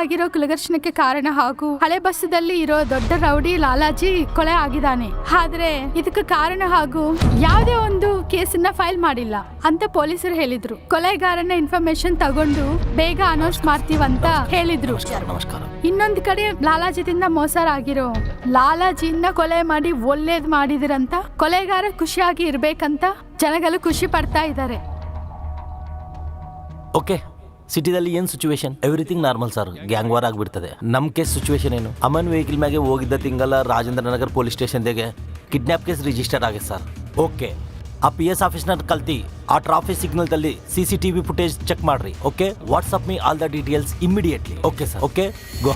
ಆಗಿರೋ ಕುಲಘರ್ಷಣಕ್ಕೆ ಕಾರಣ ಹಾಗೂ ಹಳೆ ಬಸ್ಸದಲ್ಲಿ ಇರೋ ದೊಡ್ಡ ರೌಡಿ ಲಾಲಾಜಿ ಕೊಲೆ ಆಗಿದ್ದಾನೆ. ಆದ್ರೆ ಇದಕ್ಕೆ ಕಾರಣ ಹಾಗೂ ಯಾವುದೇ ಒಂದು ಕೇಸನ್ನ ಫೈಲ್ ಮಾಡಿಲ್ಲ ಅಂತ ಪೊಲೀಸರು ಹೇಳಿದ್ರು. ಕೊಲೆಗಾರನ ಇನ್ಫಾರ್ಮೇಶನ್ ತಗೊಂಡು ಬೇಗ ಅನೌನ್ಸ್ ಮಾಡ್ತೀವಂತ ಹೇಳಿದ್ರು. ಇನ್ನೊಂದ್ ಕಡೆ ಲಾಲಾಜಿದಿಂದ ಮೋಸರಾಗಿರೋ ಲಾಲಾಜಿನ ಕೊಲೆ ಮಾಡಿ ಒಳ್ಳೇದ್ ಮಾಡಿದಿರಂತ ಕೊಲೆಗಾರ ಖುಷಿಯಾಗಿ ಇರ್ಬೇಕಂತ ಜನಗಳು ಖುಷಿ ಪಡ್ತಾ ಇದ್ದಾರೆ. ಓಕೆ, ಸಿಟಿದಲ್ಲಿ ಏನ್ situation? Everything normal sir. Gang war ಆಗ್ಬಿಡ್ತದೆ. ನಮ್ ಕೇಸ್ ಸಿಚುವೇಶನ್ ಏನು? ಅಮನ್ ವೆಹಿಕಲ್ ಮ್ಯಾಗೆ ಹೋಗಿದ್ದ ತಿಂಗಳ ರಾಜೇಂದ್ರ ನಗರ್ ಪೊಲೀಸ್ ಸ್ಟೇಷನ್ದಾಗೆ ಕಿಡ್ನಾಪ್ ಕೇಸ್ ರಿಜಿಸ್ಟರ್ ಆಗಿದೆ ಸರ್. ಓಕೆ, ಆ PS ಆಫೀಸ್ನ ಕಲ್ತಿ ಆ ಟ್ರಾಫಿಕ್ ಸಿಗ್ನಲ್ ದಲ್ಲಿ CCTV ಫುಟೇಜ್ ಚೆಕ್ ಮಾಡ್ರಿ. Okay, WhatsApp me all the details immediately. Okay sir. Okay, go.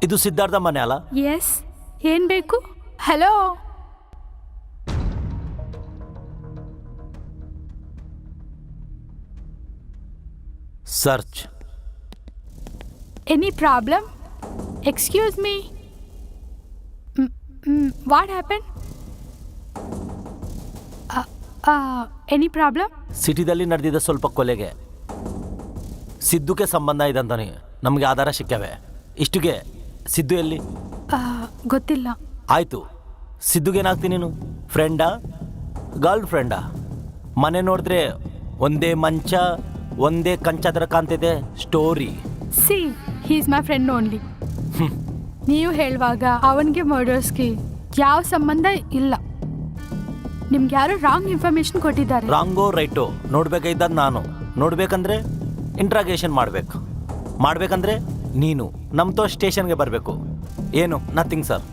ಇದು ಸಿದ್ಧಾರ್ಥ ಮನೆ ಅಲ್ಲ? ಎಸ್, ಏನ್ ಬೇಕು? Hello, search. Any problem? Excuse me, what happen? Any problem? ಸಿಟಿದಲ್ಲಿ ನಡೆದಿದ್ದ ಸ್ವಲ್ಪ ಕೊಲೆಗೆ ಸಿದ್ದುಗೆ ಸಂಬಂಧ ಇದೆ ಅಂತಾನೆ ನಮಗೆ ಆಧಾರ ಸಿಕ್ಕವೆ. ಇಷ್ಟುಗೆ ಸಿದ್ದು ಎಲ್ಲಿ? ಗೊತ್ತಿಲ್ಲ. ಆಯ್ತು, ಸಿದ್ದುಗೇನಾಗ್ತೀನಿ ನೀನು? ಫ್ರೆಂಡಾ, ಗರ್ಲ್ ಫ್ರೆಂಡಾ? ಮನೆ ನೋಡಿದ್ರೆ ಒಂದೇ ಮಂಚ ಒಂದೇ ಕಂಚದ್ರ ಕಾಣ್ತಿದೆ story. C, he is my friend only. ನೀವು ಹೇಳುವಾಗ ಅವನಿಗೆ ಮರ್ಡರ್ಸ್ಗೆ ಯಾವ ಸಂಬಂಧ ಇಲ್ಲ. ನಿಮ್ಗೆ ಯಾರು ರಾಂಗ್ ಇನ್ಫಾರ್ಮೇಶನ್ ಕೊಟ್ಟಿದ್ದಾರೆ. ರಾಂಗೋ ರೈಟೋ ನೋಡ್ಬೇಕಾಯ್ತದ ನಾನು. ನೋಡ್ಬೇಕಂದ್ರೆ ಇಂಟ್ರಾಗೇಷನ್ ಮಾಡ್ಬೇಕಂದ್ರೆ ನೀನು ನಮ್ತೋ ಸ್ಟೇಷನ್ಗೆ ಬರಬೇಕು. ಏನು? Nothing sir.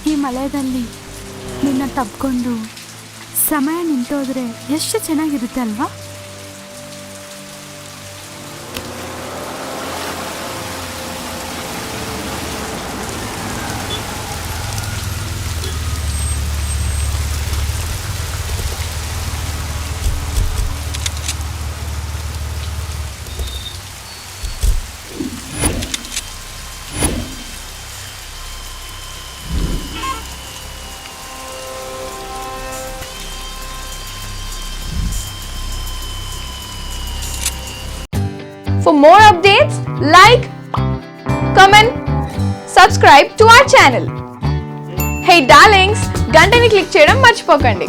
ಈ ಮಳೆಯಲ್ಲಿ ನಿನ್ನ ತಬ್ಕೊಂಡು ಸಮಯ ನಿಂತೋದ್ರೆ ಎಷ್ಟು ಚೆನ್ನಾಗಿರುತ್ತೆ ಅಲ್ವಾ? For more updates, like, comment, subscribe to our channel. Hey darlings, గంటని click చేయడం మర్చిపోకండి.